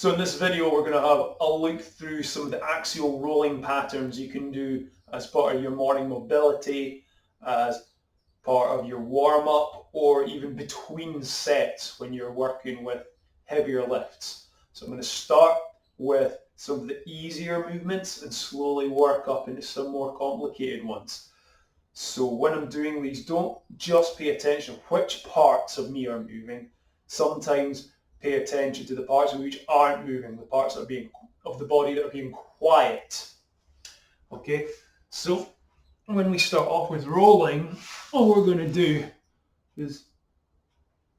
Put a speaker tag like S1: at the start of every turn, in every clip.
S1: So in this video we're going to have a look through some of the axial rolling patterns you can do as part of your morning mobility, as part of your warm-up, or even between sets when you're working with heavier lifts. So I'm going to start with some of the easier movements and slowly work up into some more complicated ones. So when I'm doing these, don't just pay attention to which parts of me are moving. Sometimes pay attention to the parts which aren't moving, the parts that are being of the body that are being quiet. Okay, so when we start off with rolling, all we're going to do is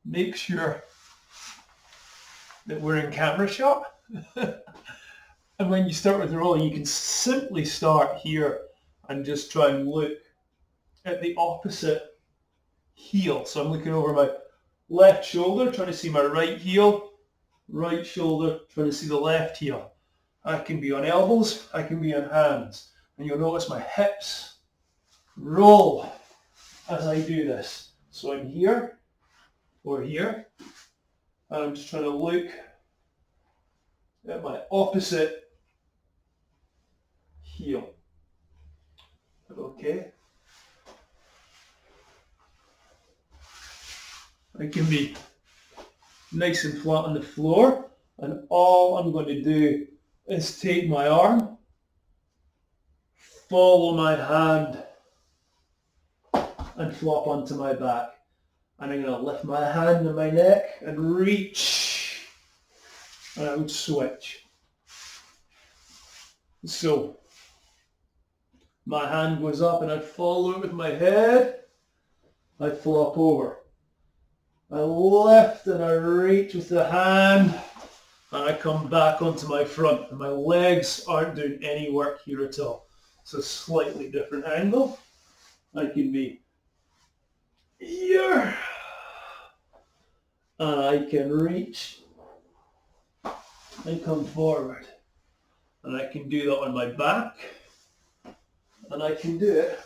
S1: make sure that we're in camera shot. And when you start with rolling, you can simply start here and just try and look at the opposite heel. So I'm looking over my left shoulder, trying to see my right heel, right shoulder, trying to see the left heel. I can be on elbows, I can be on hands. And you'll notice my hips roll as I do this. So I'm here or here, and I'm just trying to look at my opposite heel. Okay. I can be nice and flat on the floor, and all I'm going to do is take my arm, follow my hand, and flop onto my back. And I'm going to lift my hand to my neck and reach, and I would switch. So my hand goes up and I follow it with my head, I flop over. I lift and I reach with the hand, and I come back onto my front, and my legs aren't doing any work here at all. It's a slightly different angle. I can be here, and I can reach and come forward. And I can do that on my back, and I can do it,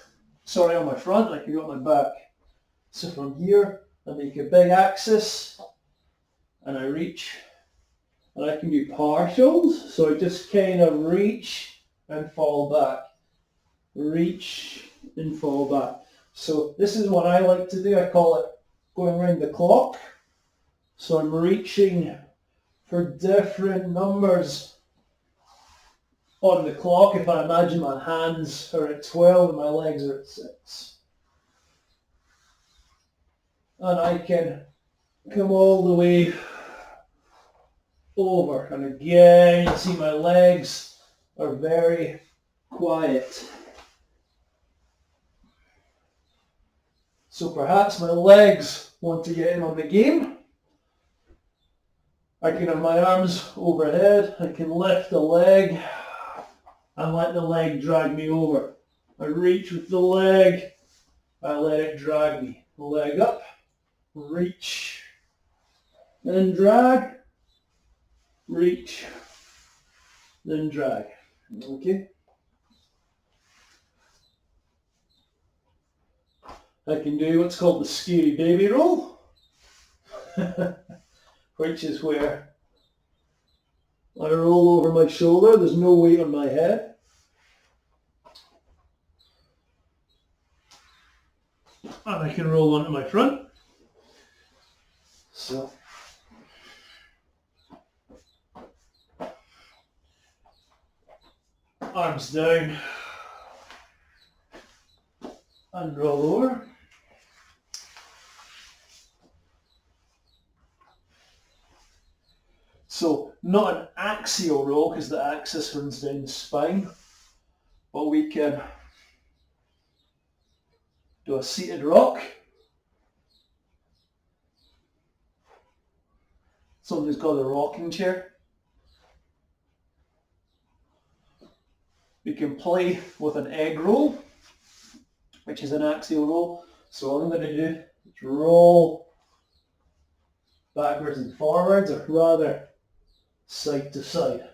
S1: on my front, I can do it on my back. So from here, I make a big axis, and I reach, and I can do partials, so I just kind of reach and fall back, reach and fall back. So this is what I like to do. I call it going around the clock. So I'm reaching for different numbers on the clock. If I imagine my hands are at 12 and my legs are at 6. And I can come all the way over. And again, you see my legs are very quiet. So perhaps my legs want to get in on the game. I can have my arms overhead. I can lift the leg and let the leg drag me over. I reach with the leg. I let it drag me. Leg up. Reach, then drag, reach, then drag. Okay? I can do what's called the scary baby roll, which is where I roll over my shoulder. There's no weight on my head. And I can roll onto my front. So, arms down and roll over. So, not an axial roll because the axis runs down the spine, but we can do a seated rock. Something's called a rocking chair. We can play with an egg roll, which is an axial roll. So all I'm going to do is roll backwards and forwards, or rather side to side.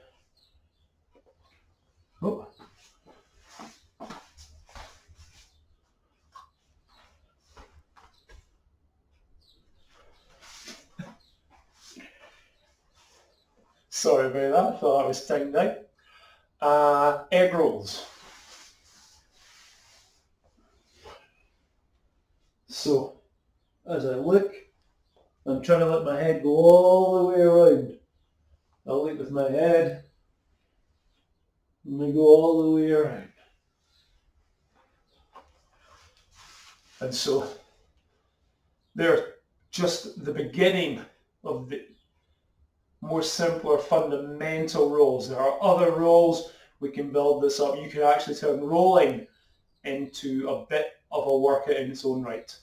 S1: Oh. Sorry about that, I thought that was timed out. Egg rolls. So, as I look, I'm trying to let my head go all the way around. I'll look with my head, and we go all the way around. And so, they're just the beginning of the more simpler fundamental rolls. There are other rolls. We can build this up. You can actually turn rolling into a bit of a workout in its own right.